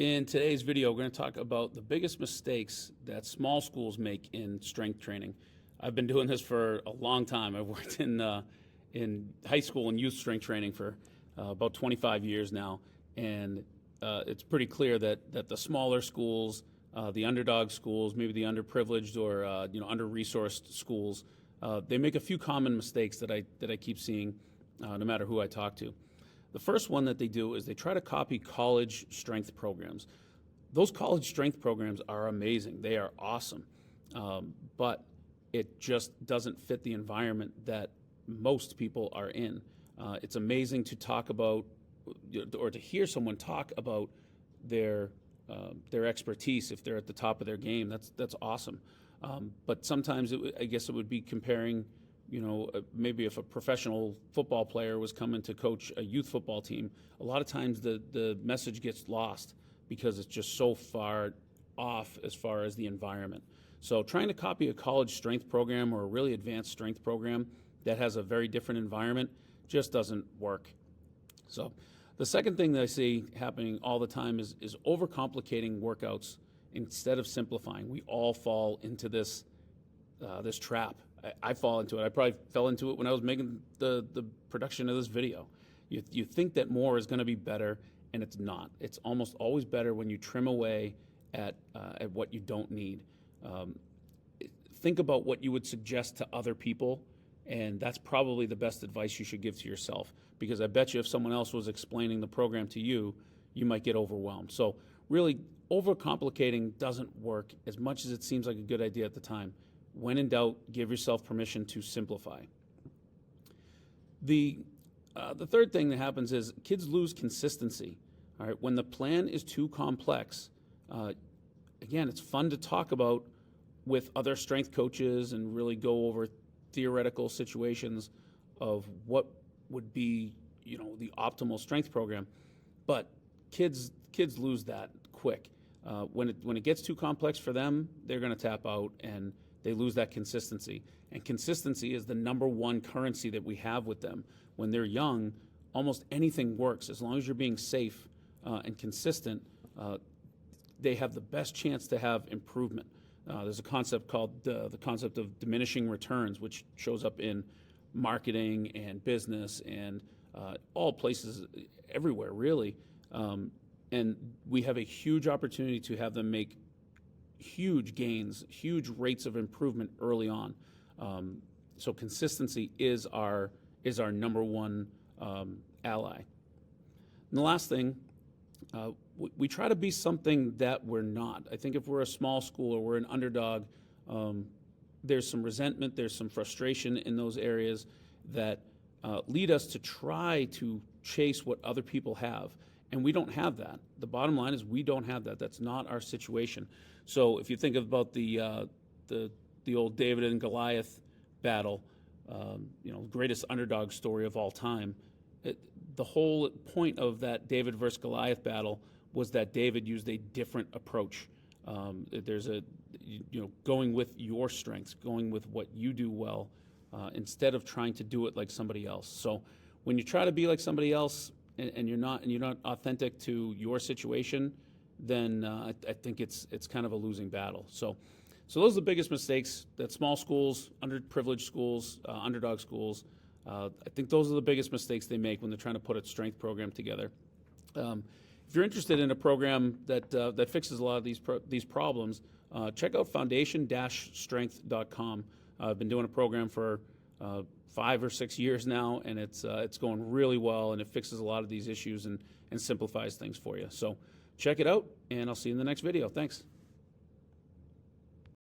In today's video, we're going to talk about the biggest mistakes that small schools make in strength training. I've been doing this for a long time. I've worked in high school and youth strength training for about 25 years now, and it's pretty clear that the smaller schools, the underdog schools, maybe the underprivileged or under-resourced schools, they make a few common mistakes that I keep seeing no matter who I talk to. The first one that they do is they try to copy college strength programs. Those college strength programs are amazing. They are awesome, but it just doesn't fit the environment that most people are in. It's amazing to talk about or to hear someone talk about their expertise if they're at the top of their game. That's awesome. But sometimes I guess it would be comparing, maybe if a professional football player was coming to coach a youth football team, a lot of times the message gets lost because it's just so far off as far as the environment. So trying to copy a college strength program or a really advanced strength program that has a very different environment just doesn't work. So the second thing that I see happening all the time is overcomplicating workouts instead of simplifying. We all fall into this trap. I fall into it. I probably fell into it when I was making the production of this video. You think that more is going to be better, and it's not. It's almost always better when you trim away at what you don't need. Think about what you would suggest to other people, and that's probably the best advice you should give to yourself, because I bet you if someone else was explaining the program to you, you might get overwhelmed. So really, overcomplicating doesn't work as much as it seems like a good idea at the time. When in doubt, give yourself permission to simplify. The third thing that happens is kids lose consistency. All right, when the plan is too complex, again, it's fun to talk about with other strength coaches and really go over theoretical situations of what would be, the optimal strength program. But kids lose that quick. When it gets too complex for them, they're going to tap out and they lose that consistency. And consistency is the number one currency that we have with them. When they're young, almost anything works. As long as you're being safe and consistent, they have the best chance to have improvement. There's a concept called the concept of diminishing returns, which shows up in marketing and business and all places, everywhere, really. And we have a huge opportunity to have them make huge gains, huge rates of improvement early on. So consistency is our number one ally. And the last thing, we try to be something that we're not. I think if we're a small school or we're an underdog, there's some resentment, there's some frustration in those areas that lead us to try to chase what other people have. And we don't have that. The bottom line is we don't have that. That's not our situation. So if you think about the old David and Goliath battle, greatest underdog story of all time, the whole point of that David versus Goliath battle was that David used a different approach. There's going with your strengths, going with what you do well, instead of trying to do it like somebody else. So when you try to be like somebody else and you're not authentic to your situation, then I think it's kind of a losing battle. So those are the biggest mistakes that small schools, underprivileged schools, underdog schools, I think those are the biggest mistakes they make when they're trying to put a strength program together. If you're interested in a program that fixes a lot of these problems, check out foundation-strength.com. I've been doing a program for 5 or 6 years now, and it's going really well, and it fixes a lot of these issues and simplifies things for you. So check it out, and I'll see you in the next video. Thanks.